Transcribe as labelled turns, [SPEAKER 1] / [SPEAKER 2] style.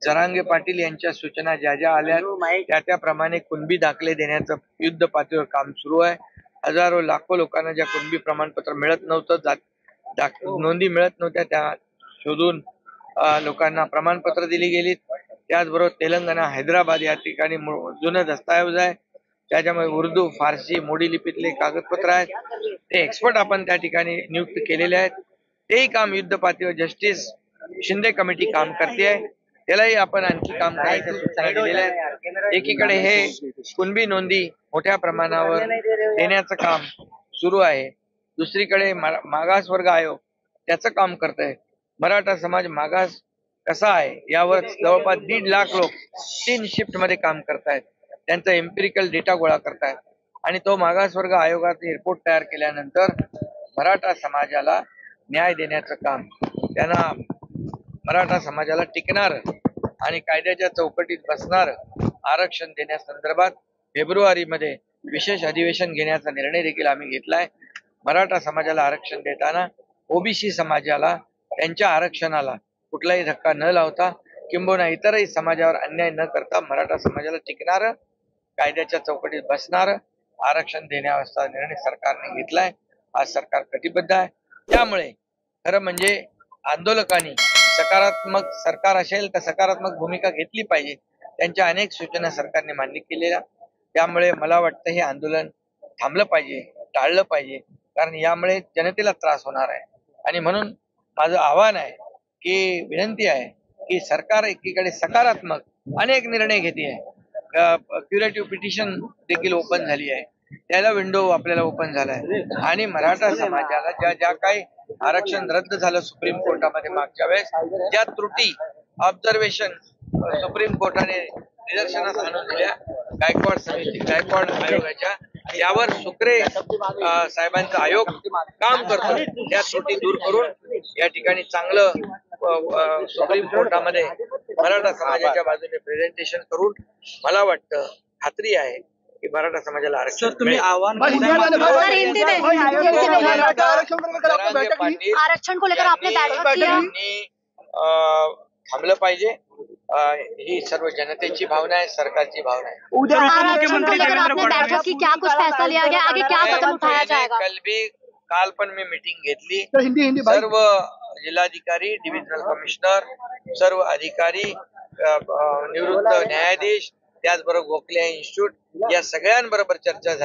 [SPEAKER 1] जरांगे पाटील यांच्या सूचना ज्या ज्या आल्या त्याप्रमाणे कुणबी दाखले देण्याचं युद्ध पातळीवर काम सुरू आहे. हजारो लाखो लोकांना ज्या कुणबी प्रमाणपत्र मिळत नव्हतं, नोंदी मिळत नव्हत्या, त्या शोधून लोकांना प्रमाणपत्र दिली गेली. त्याचबरोबर तेलंगणा, हैदराबाद या ठिकाणी जुनं दस्तऐवज आहे, त्याच्यामुळे उर्दू, फारसी, मोडी लिपीतले कागदपत्र आहेत. ते एक्सपर्ट आपण त्या ठिकाणी नियुक्त केलेले आहेत. तेही काम युद्ध पातळीवर जस्टिस शिंदे कमिटी काम करते. त्यालाही आपण आणखी काम करायच्या सूचना दिलेल्या आहेत. एकीकडे हे कुणबी नोंदी मोठ्या प्रमाणावर देण्याचं काम सुरू आहे, दुसरीकडे मागासवर्ग आयोग त्याचं काम करत आहे. मराठा समाज मागास कसा आहे यावर जवळपास 1.5 लाख लोक 3 शिफ्ट मध्ये काम करतायत. त्यांचा एम्पिरिकल डेटा गोळा करतायत आणि तो मागासवर्ग आयोगाचा रिपोर्ट तयार केल्यानंतर मराठा समाजाला न्याय देण्याचं काम, त्यांना मराठा समाजाला टिकणार आणि कायद्याच्या चौकटीत बसणार आरक्षण देण्यासंदर्भात फेब्रुवारीमध्ये विशेष अधिवेशन घेण्याचा निर्णय देखील आम्ही घेतलाय. मराठा समाजाला आरक्षण देताना ओबीसी समाजाला त्यांच्या आरक्षणाला कुठलाही धक्का न लावता, किंबहुना इतरही समाजावर अन्याय न करता मराठा समाजाला टिकणार, कायद्याच्या चौकटीत बसणार आरक्षण देण्याचा निर्णय सरकारने घेतलाय. आज सरकार कटिबद्ध आहे. त्यामुळे खरं म्हणजे आंदोलकांनी सकारात्मक, सरकार असेल तर सकारात्मक भूमिका घेतली पाहिजे. त्यांच्या अनेक सूचना सरकारने मान्य केलेल्या, त्यामुळे मला वाटतं हे आंदोलन थांबलं पाहिजे, टाळलं पाहिजे, कारण यामुळे जनतेला त्रास होणार आहे. आणि म्हणून माझं आव्हान आहे की विनंती आहे की सरकार एकीकडे सकारात्मक अनेक निर्णय घेते आहे. क्युरेटिव्ह पिटिशन देखील ओपन झाली आहे, त्याला विंडो आपल्याला ओपन झाला आहे. आणि मराठा समाजाला ज्या काही आरक्षण रद्द झालं सुप्रीम कोर्टामध्ये मागच्या वेळेस, त्या त्रुटी ऑब्झर्वेशन सुप्रीम कोर्टाने निदर्शनास आणून दिल्या. गायकवाड आयोगाच्या यावर सुक्रे साहेबांचा आयोग काम करतो. त्या त्रुटी दूर करून या ठिकाणी चांगलं सुप्रीम कोर्टामध्ये मराठा समाजाच्या बाजूने प्रेझेंटेशन करून मला वाटतं, खात्री आहे की मराठा समाजाला आरक्षण
[SPEAKER 2] तुम्ही आव्हान
[SPEAKER 3] आरक्षण को लेकर आपने बैठक की
[SPEAKER 1] थांबलं पाहिजे. ही सर्व जनतेची भावना आहे, सरकारची भावना आहे.
[SPEAKER 3] आरक्षण को लेकर आपने बैठक की, क्या कुछ फैसला लिया गया, आगे क्या कदम उठाया जाएगा?
[SPEAKER 1] काल पण मी मीटिंग घेतली. सर्व जिल्हाधिकारी, डिव्हिजनल कमिशनर, सर्व अधिकारी, निवृत्त न्यायाधीश, त्याचबरोबर गोखले इन्स्टिट्यूट या सगळ्यांबरोबर चर्चा झाली.